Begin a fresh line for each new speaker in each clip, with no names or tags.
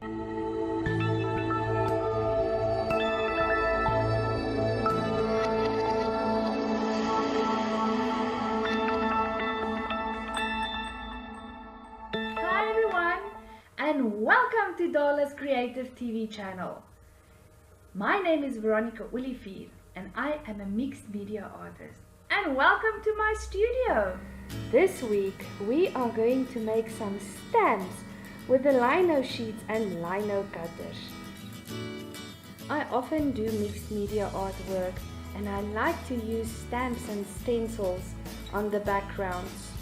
Hi everyone, and welcome to Dola's Creative TV channel. My name is Veronica Olivier and I am a mixed media artist. And welcome to my studio. This week we are going to make some stamps with the lino sheets and lino cutters. I often do mixed media artwork and I like to use stamps and stencils on the backgrounds.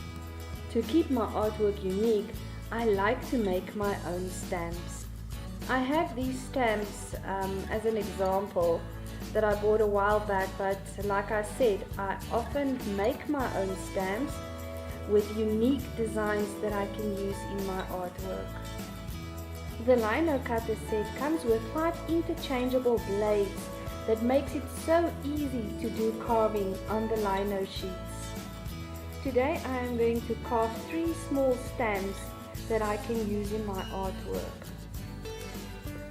To keep my artwork unique, I like to make my own stamps. I have these stamps as an example that I bought a while back, but like I said, I often make my own stamps with unique designs that I can use in my artwork. The lino cutter set comes with 5 interchangeable blades that makes it so easy to do carving on the lino sheets. Today I am going to carve 3 small stamps that I can use in my artwork.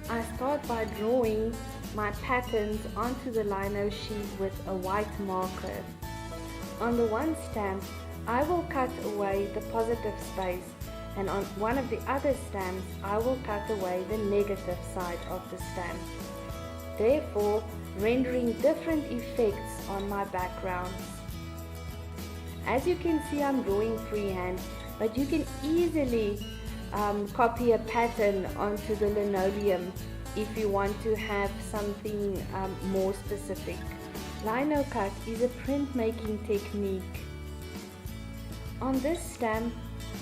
I start by drawing my patterns onto the lino sheet with a white marker. On the one stamp, I will cut away the positive space, and on one of the other stamps, I will cut away the negative side of the stamp, therefore rendering different effects on my backgrounds. As you can see, I'm drawing freehand, but you can easily copy a pattern onto the linoleum if you want to have something more specific. Lino cut is a printmaking technique. On this stamp,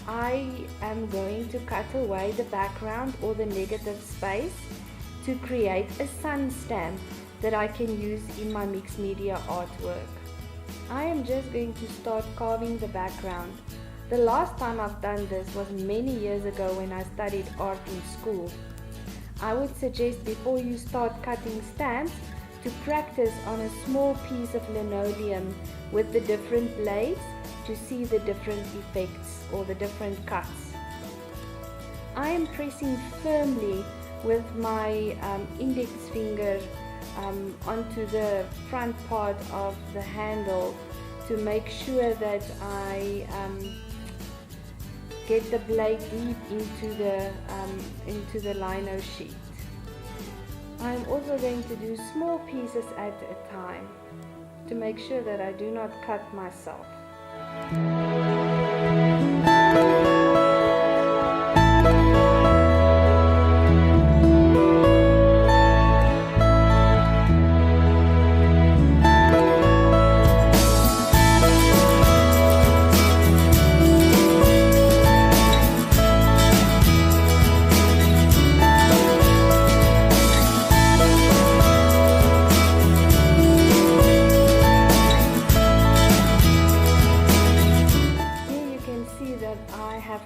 I am going to cut away the background or the negative space to create a sun stamp that I can use in my mixed media artwork. I am just going to start carving the background. The last time I've done this was many years ago when I studied art in school. I would suggest before you start cutting stamps to practice on a small piece of linoleum with the different blades to see the different effects or the different cuts. I am pressing firmly with my index finger onto the front part of the handle to make sure that I get the blade deep into the lino sheet. I am also going to do small pieces at a time to make sure that I do not cut myself.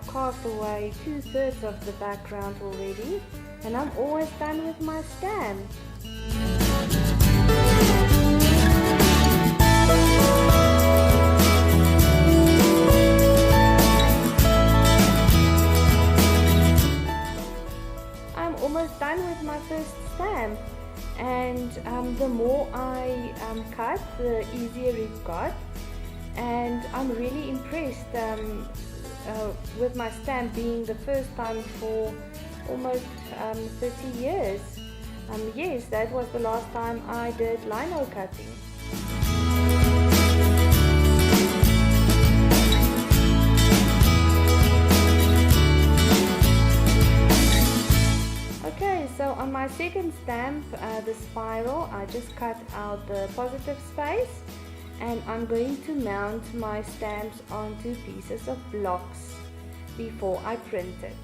Carved away 2/3 of the background already, and I'm almost done with my stamp. I'm almost done with my first stamp, and the more I cut, the easier it got, and I'm really impressed with my stamp being the first time for almost 30 years. Yes, that was the last time I did lino cutting. Okay, so on my second stamp, the spiral, I just cut out the positive space, and I'm going to mount my stamps onto pieces of blocks before I print it.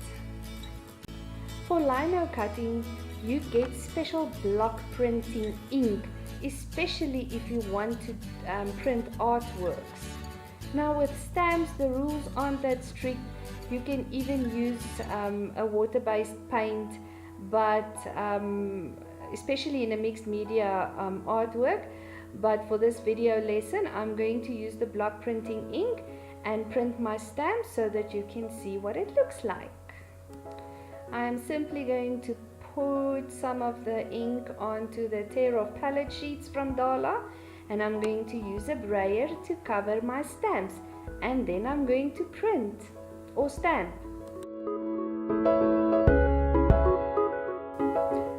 For lino cutting, you get special block printing ink, especially if you want to print artworks. Now with stamps, the rules aren't that strict. You can even use a water-based paint, but especially in a mixed media artwork. But for this video lesson, I'm going to use the block printing ink and print my stamp so that you can see what it looks like. I am simply going to put some of the ink onto the tear of palette sheets from Dala, and I'm going to use a brayer to cover my stamps, and then I'm going to print or stamp.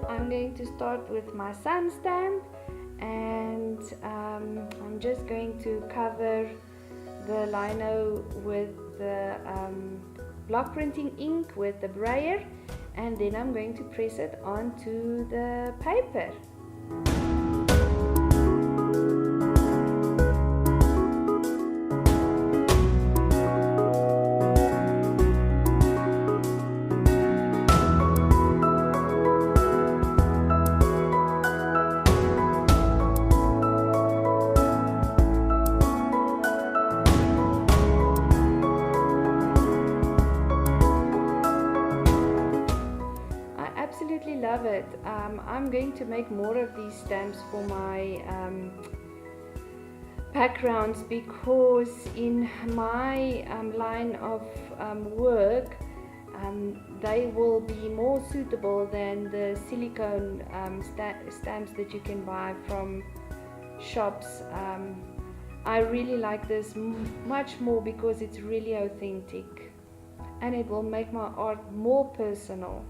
I'm going to start with my sun stamp, and I'm just going to cover the lino with the block printing ink with the brayer, and then I'm going to press it onto the paper. Absolutely love it. I'm going to make more of these stamps for my backgrounds, because in my line of work they will be more suitable than the silicone stamps that you can buy from shops. I really like this much more because it's really authentic, and it will make my art more personal.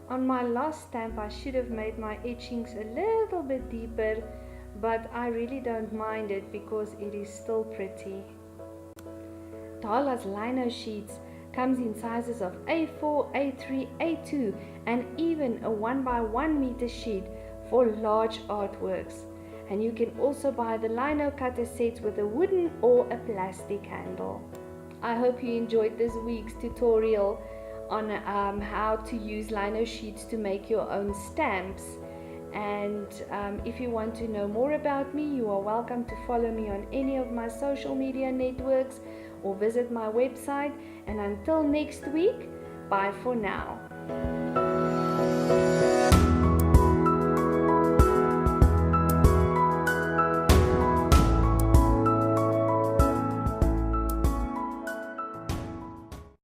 On my last stamp I should have made my etchings a little bit deeper, but I really don't mind it because it is still pretty. Dala's lino sheets comes in sizes of A4, A3, A2 and even a 1x1 meter sheet for large artworks. And you can also buy the lino cutter sets with a wooden or a plastic handle. I hope you enjoyed this week's tutorial on how to use lino sheets to make your own stamps. And if you want to know more about me, you are welcome to follow me on any of my social media networks or visit my website. And until next week, bye for now.